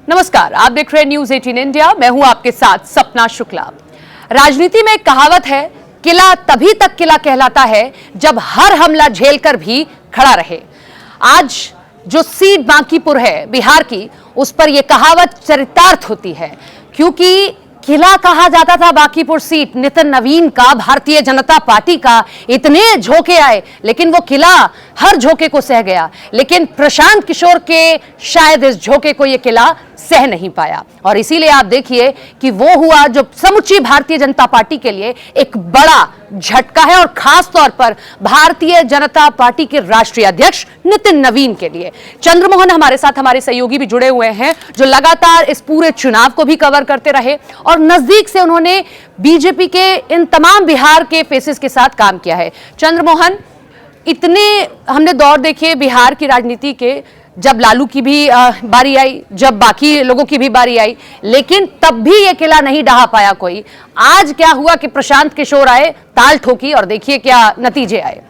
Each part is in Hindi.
नमस्कार, आप देख रहे हैं न्यूज 18 इंडिया। मैं हूं आपके साथ सपना शुक्ला। राजनीति में एक कहावत है, किला तभी तक किला कहलाता है जब हर हमला झेलकर भी खड़ा रहे। आज जो सीट बांकीपुर है बिहार की, उस पर यह कहावत चरितार्थ होती है, क्योंकि किला कहा जाता था बांकीपुर सीट नितिन नवीन का, भारतीय जनता पार्टी का। इतने झोंके आए लेकिन वो किला हर झोंके को सह गया, लेकिन प्रशांत किशोर के शायद इस झोंके को ये किला सह नहीं पाया। और इसीलिए आप देखिए कि वो हुआ जो समूची भारतीय जनता पार्टी के लिए एक बड़ा झटका है, और खास तौर पर भारतीय जनता पार्टी के राष्ट्रीय अध्यक्ष नितिन नवीन के लिए। चंद्रमोहन हमारे साथ, हमारे सहयोगी भी जुड़े हुए हैं, जो लगातार इस पूरे चुनाव को भी कवर करते रहे और नजदीक से उन्होंने बीजेपी के इन तमाम बिहार के फेसेस के साथ काम किया है। चंद्रमोहन, इतने हमने दौर देखे बिहार की राजनीति के, जब लालू की भी बारी आई, जब बाकी लोगों की भी बारी आई, लेकिन तब भी ये किला नहीं ढहा पाया कोई। आज क्या हुआ कि प्रशांत किशोर आए, ताल ठोकी, और देखिए क्या नतीजे आए।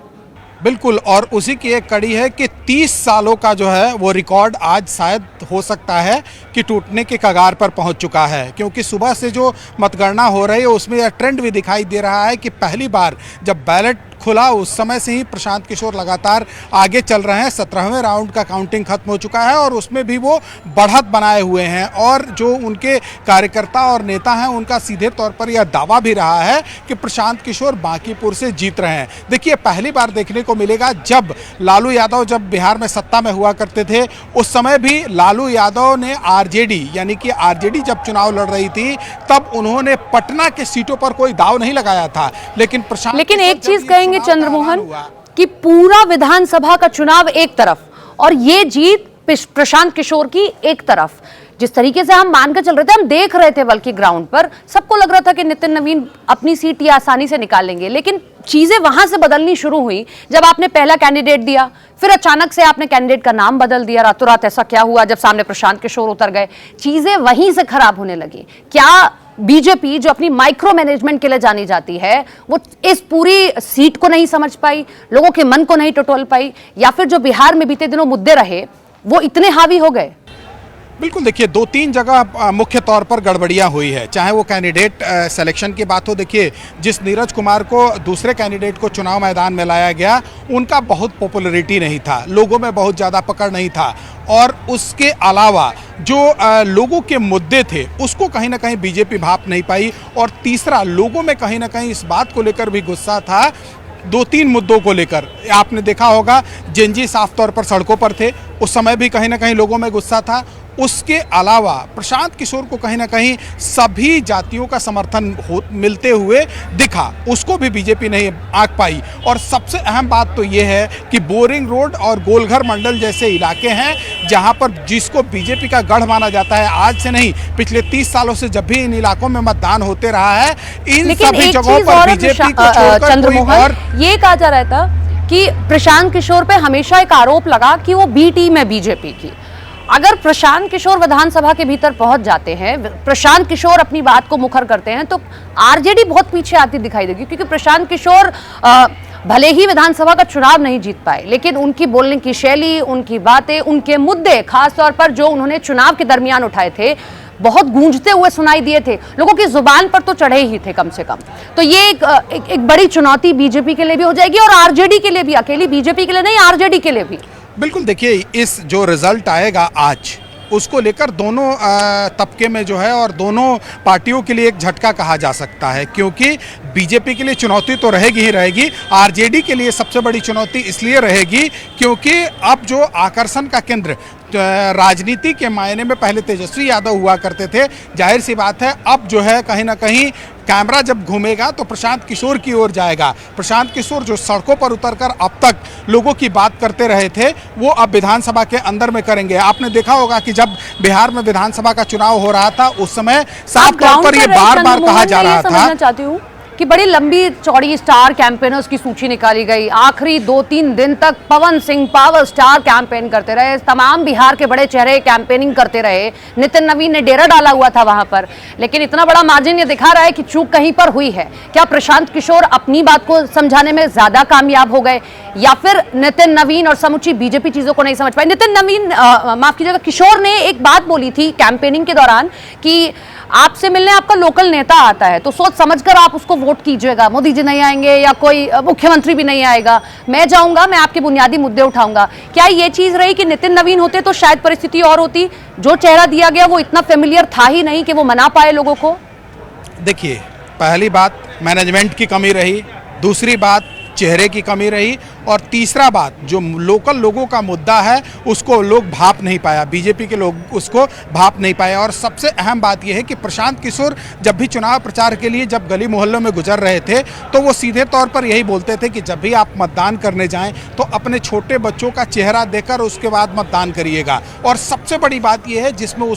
बिल्कुल, और उसी की एक कड़ी है कि 30 सालों का जो है वो रिकॉर्ड आज शायद हो सकता है कि टूटने के कगार पर पहुंच चुका है, क्योंकि सुबह से जो मतगणना हो रही है उसमें यह ट्रेंड भी दिखाई दे रहा है कि पहली बार जब बैलेट खुला उस समय से ही प्रशांत किशोर लगातार आगे चल रहे हैं। 17वें राउंड का काउंटिंग खत्म हो चुका है और उसमें भी वो बढ़त बनाए हुए हैं, और जो उनके कार्यकर्ता और नेता हैं उनका सीधे तौर पर यह दावा भी रहा है कि प्रशांत किशोर बांकीपुर से जीत रहे हैं। देखिए, पहली बार देखने को मिलेगा जब लालू यादव जब बिहार में सत्ता में हुआ करते थे, उस समय भी लालू यादव ने आरजेडी यानी कि आरजेडी जब चुनाव लड़ रही थी तब उन्होंने पटना के सीटों पर कोई दाव नहीं लगाया था। लेकिन एक चीज कहेंगे चंद्रमोहन कि पूरा विधानसभा का चुनाव एक तरफ और ये जीत प्रशांत किशोर की एक तरफ, जिस तरीके से हम मानकर चल रहे थे, हम देख रहे थे, बल्कि ग्राउंड पर सबको लग रहा था कि नितिन नवीन अपनी सीट ये आसानी से निकाल लेंगे। लेकिन चीजें वहां से बदलनी शुरू हुई जब आपने पहला कैंडिडेट दिया, फिर अचानक से आपने कैंडिडेट का नाम बदल दिया। रातों रात ऐसा क्या हुआ जब सामने प्रशांत किशोर उतर गए? चीजें वहीं से खराब होने लगी। क्या बीजेपी, जो अपनी माइक्रो मैनेजमेंट के लिए जानी जाती है, वो इस पूरी सीट को नहीं समझ पाई, लोगों के मन को नहीं टटोल पाई, या फिर जो बिहार में बीते दिनों मुद्दे रहे वो इतने हावी हो गए? बिल्कुल, देखिए, 2-3 जगह मुख्य तौर पर गड़बड़ियां हुई है। चाहे वो कैंडिडेट सिलेक्शन की बात हो, देखिए जिस नीरज कुमार को दूसरे कैंडिडेट को चुनाव मैदान में लाया गया, उनका बहुत पॉपुलैरिटी नहीं था, लोगों में बहुत ज़्यादा पकड़ नहीं था, और उसके अलावा जो लोगों के मुद्दे थे उसको कहीं ना कहीं बीजेपी भाप नहीं पाई। और तीसरा, लोगों में कहीं ना कहीं इस बात को लेकर भी गुस्सा था, 2-3 मुद्दों को लेकर। आपने देखा होगा जेएनजी साफ तौर पर सड़कों पर थे, उस समय भी कहीं ना कहीं लोगों में गुस्सा था। उसके अलावा प्रशांत किशोर को कहीं ना कहीं सभी जातियों का समर्थन मिलते हुए दिखा, उसको भी बीजेपी नहीं आंक पाई। और सबसे अहम बात तो ये है कि बोरिंग रोड और गोलघर मंडल जैसे इलाके हैं जहां पर जिसको बीजेपी का गढ़ माना जाता है, आज से नहीं पिछले 30 सालों से जब भी इन इलाकों में मतदान होते रहा है, इन सभी जगहों पर बीजेपी को छोड़कर कोई और। ये कहा जा रहा था कि प्रशांत किशोर पे हमेशा एक आरोप लगा कि वो बी टीम है बीजेपी की। अगर प्रशांत किशोर विधानसभा के भीतर पहुंच जाते हैं, प्रशांत किशोर अपनी बात को मुखर करते हैं, तो आरजेडी बहुत पीछे आती दिखाई देगी, क्योंकि प्रशांत किशोर भले ही विधानसभा का चुनाव नहीं जीत पाए, लेकिन उनकी बोलने की शैली, उनकी बातें, उनके मुद्दे, खासतौर पर जो उन्होंने चुनाव के दरमियान उठाए थे, बहुत गूंजते हुए सुनाई दिए थे, लोगों की जुबान पर तो चढ़े ही थे कम से कम। तो ये एक बड़ी चुनौती बीजेपी के लिए भी हो जाएगी, और आरजेडी के लिए भी, अकेली बीजेपी के लिए नहीं, आरजेडी के लिए भी। बिल्कुल, देखिए, इस जो रिजल्ट आएगा आज, उसको लेकर दोनों तबके में जो है और दोनों पार्टियों के लिए एक झटका कहा जा सकता है, क्योंकि बीजेपी के लिए चुनौती तो रहेगी ही रहेगी। आरजेडी के लिए सबसे बड़ी चुनौती इसलिए रहेगी क्योंकि अब जो आकर्षण का केंद्र राजनीति के मायने में पहले तेजस्वी यादव हुआ करते थे, जाहिर सी बात है अब जो है कहीं ना कहीं कैमरा जब घूमेगा तो प्रशांत किशोर की ओर जाएगा। प्रशांत किशोर जो सड़कों पर उतरकर अब तक लोगों की बात करते रहे थे, वो अब विधानसभा के अंदर में करेंगे। आपने देखा होगा कि जब बिहार में विधानसभा का चुनाव हो रहा था, उस समय साफ तौर पर ये बार बार कहा जा रहा था। चाहती हूँ कि बड़ी लंबी चौड़ी स्टार कैंपेनर्स की सूची निकाली गई। आखिरी 2-3 दिन तक Pawan Singh power star campaign करते रहे, तमाम बिहार के बड़े चेहरे कैंपेनिंग करते रहे, नितिन नवीन ने डेरा डाला हुआ था वहां पर, लेकिन इतना बड़ा मार्जिन ये दिखा रहा है कि चूक कहीं पर हुई है। क्या प्रशांत किशोर अपनी बात को समझाने में ज्यादा कामयाब हो गए या फिर नितिन नवीन और समूची बीजेपी चीजों को नहीं समझ पाए? नितिन नवीन माफ कीजिएगा, किशोर ने एक बात बोली थी कैंपेनिंग के दौरान कि आपसे मिलने आपका लोकल नेता आता है तो सोच समझकर आप उसको वोट कीजिएगा। मोदी जी नहीं आएंगे या कोई मुख्यमंत्री भी नहीं आएगा, मैं जाऊंगा, मैं आपके बुनियादी मुद्दे उठाऊंगा। क्या ये चीज रही कि नितिन नवीन होते तो शायद परिस्थिति और होती? जो चेहरा दिया गया वो इतना फेमिलियर था ही नहीं कि वो मना पाए लोगों को। देखिए, पहली बात मैनेजमेंट की कमी रही, दूसरी बात चेहरे की कमी रही, और तीसरा बात जो लोकल लोगों का मुद्दा है उसको लोग भाप नहीं पाया, बीजेपी के लोग उसको भाप नहीं पाए। और सबसे अहम बात यह है कि प्रशांत किशोर जब भी चुनाव प्रचार के लिए जब गली मोहल्लों में गुजर रहे थे तो वो सीधे तौर पर यही बोलते थे कि जब भी आप मतदान करने जाएं तो अपने छोटे बच्चों का चेहरा देखकर उसके बाद मतदान करिएगा। और सबसे बड़ी बात यह है जिसमें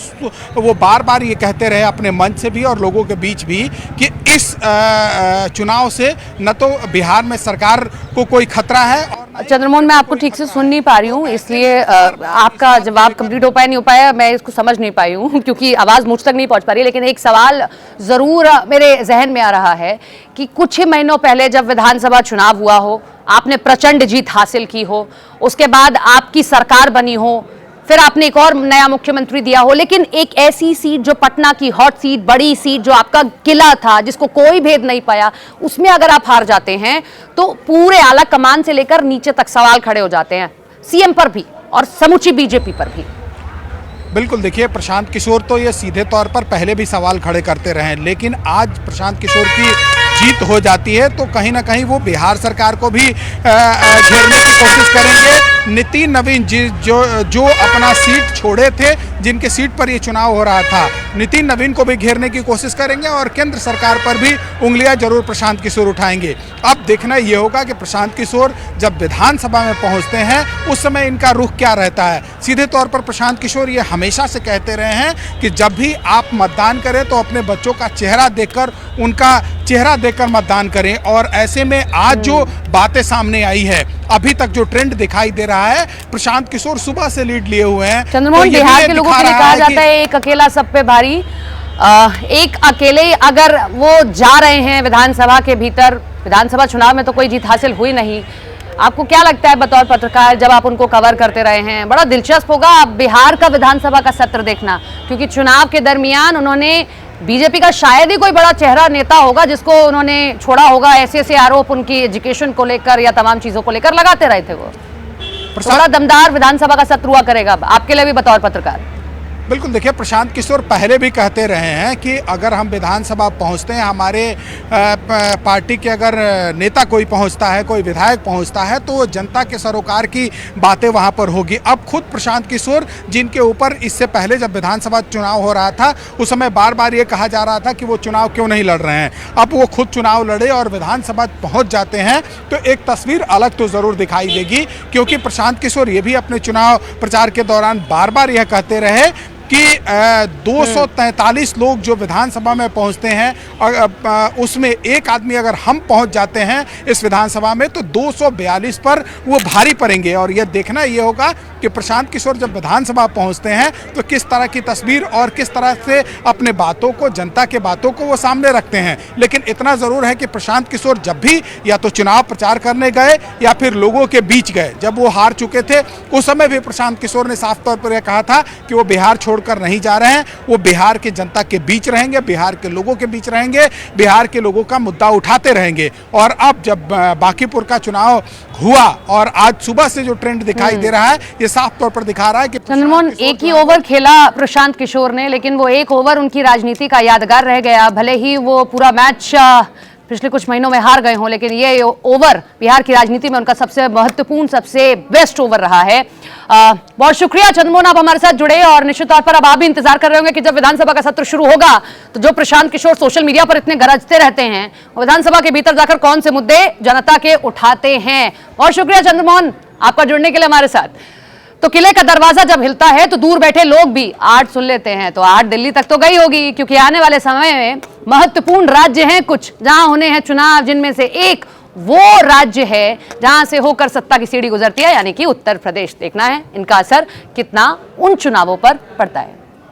वो बार बार ये कहते रहे अपने मंच से भी और लोगों के बीच भी कि इस चुनाव से न तो बिहार में सरकार को कोई खतरा है। चंद्रमोहन, मैं आपको ठीक से सुन नहीं पा रही हूँ, इसलिए आपका जवाब कंप्लीट हो पाया नहीं हो पाया, मैं इसको समझ नहीं पाई हूँ क्योंकि आवाज़ मुझ तक नहीं पहुँच पा रही। लेकिन एक सवाल ज़रूर मेरे जहन में आ रहा है कि कुछ ही महीनों पहले जब विधानसभा चुनाव हुआ हो, आपने प्रचंड जीत हासिल की हो, उसके बाद आपकी सरकार बनी हो, फिर आपने एक और नया मुख्यमंत्री दिया हो, लेकिन एक ऐसी सीट जो पटना की हॉट सीट, बड़ी सीट, जो आपका किला था जिसको कोई भेद नहीं पाया, उसमें अगर आप हार जाते हैं तो पूरे आला कमान से लेकर नीचे तक सवाल खड़े हो जाते हैं, सीएम पर भी और समूची बीजेपी पर भी। बिल्कुल, देखिए, प्रशांत किशोर तो ये सीधे तौर पर पहले भी सवाल खड़े करते रहे, लेकिन आज प्रशांत किशोर की जीत हो जाती है तो कहीं ना कहीं वो बिहार सरकार को भी घेरने की कोशिश करेंगे। नितिन नवीन जो अपना सीट छोड़े थे, जिनके सीट पर ये चुनाव हो रहा था, नितिन नवीन को भी घेरने की कोशिश करेंगे और केंद्र सरकार पर भी उंगलियां जरूर प्रशांत किशोर उठाएंगे। अब देखना ये होगा कि प्रशांत किशोर जब विधानसभा में पहुंचते हैं उस समय इनका रुख क्या रहता है। सीधे तौर पर प्रशांत किशोर ये हमेशा से कहते रहे हैं कि जब भी आप मतदान करें तो अपने बच्चों का चेहरा देखकर, उनका चेहरा देखकर मतदान करें। और ऐसे में आज जो बातें सामने आई है, अभी तक जो ट्रेंड दिखाई दे रहा है, प्रशांत किशोर सुबह से लीड लिए हुए हैं। चंद्रमोहन, बिहार के लोगों के लिए कहा जाता है एक अकेला सब पे भारी। एक अकेले अगर वो जा रहे हैं विधानसभा के भीतर, विधानसभा चुनाव में तो कोई जीत हासिल हुई नहीं, आपको क्या लगता है बतौर पत्रकार जब आप उनको कवर करते रहे हैं? बड़ा दिलचस्प होगा आप बिहार का विधानसभा का सत्र देखना, क्योंकि चुनाव के दरमियान उन्होंने बीजेपी का शायद ही कोई बड़ा चेहरा नेता होगा जिसको उन्होंने छोड़ा होगा, ऐसे आरोप उनकी एजुकेशन को लेकर या तमाम चीजों को लेकर लगाते रहे थे। वो बड़ा दमदार विधानसभा का सत्र हुआ करेगा आपके लिए भी बतौर पत्रकार। बिल्कुल, देखिए, प्रशांत किशोर पहले भी कहते रहे हैं कि अगर हम विधानसभा पहुंचते हैं, हमारे पार्टी के अगर नेता कोई पहुंचता है, कोई विधायक पहुंचता है, तो जनता के सरोकार की बातें वहां पर होगी। अब खुद प्रशांत किशोर, जिनके ऊपर इससे पहले जब विधानसभा चुनाव हो रहा था उस समय बार बार ये कहा जा रहा था कि वो चुनाव क्यों नहीं लड़ रहे हैं, अब वो खुद चुनाव लड़े और विधानसभा पहुँच जाते हैं तो एक तस्वीर अलग तो ज़रूर दिखाई देगी। क्योंकि प्रशांत किशोर ये भी अपने चुनाव प्रचार के दौरान बार बार यह कहते रहे कि 243 लोग जो विधानसभा में पहुंचते हैं, उसमें एक आदमी अगर हम पहुंच जाते हैं इस विधानसभा में तो 242 पर वो भारी पड़ेंगे। और यह देखना ये होगा कि प्रशांत किशोर जब विधानसभा पहुंचते हैं तो किस तरह की तस्वीर और किस तरह से अपने बातों को, जनता के बातों को वो सामने रखते हैं। लेकिन इतना ज़रूर है कि प्रशांत किशोर जब भी या तो चुनाव प्रचार करने गए या फिर लोगों के बीच गए, जब वो हार चुके थे उस समय भी प्रशांत किशोर ने साफ तौर पर यह कहा था कि वो बिहार छोड़कर नहीं जा रहे हैं, वो बिहार के जनता के बीच रहेंगे, बिहार के लोगों के बीच रहेंगे, बिहार के लोगों का मुद्दा उठाते रहेंगे। और अब जब बांकीपुर का चुनाव हुआ और आज सुबह से जो ट्रेंड दिखाई दे रहा है, ये साफ तौर पर दिखा रहा है कि चंद्रमोहन, एक ही ओवर खेला प्रशांत किशोर ने, लेकिन वो एक ओवर उनकी राजनीति का यादगार रह गया। भले ही वो पूरा मैच पिछले कुछ महीनों में हार गए हों, लेकिन ये ओवर बिहार की राजनीति में उनका सबसे महत्वपूर्ण, सबसे बेस्ट ओवर रहा है। बहुत शुक्रिया चंद्रमोहन, आप हमारे साथ जुड़े और निश्चित तौर पर अब आप भी इंतजार कर रहे होंगे कि जब विधानसभा का सत्र शुरू होगा तो जो प्रशांत किशोर सोशल मीडिया पर इतने गरजते रहते हैं, विधानसभा के भीतर जाकर कौन से मुद्दे जनता के उठाते हैं। बहुत शुक्रिया चंद्रमोहन आपका जुड़ने के लिए हमारे साथ। तो किले का दरवाजा जब हिलता है तो दूर बैठे लोग भी आठ सुन लेते हैं। तो आठ दिल्ली तक तो गई होगी, क्योंकि आने वाले समय में महत्वपूर्ण राज्य हैं कुछ जहां होने हैं चुनाव, जिनमें से एक वो राज्य है जहां से होकर सत्ता की सीढ़ी गुजरती है, यानी कि उत्तर प्रदेश। देखना है इनका असर कितना उन चुनावों पर पड़ता है।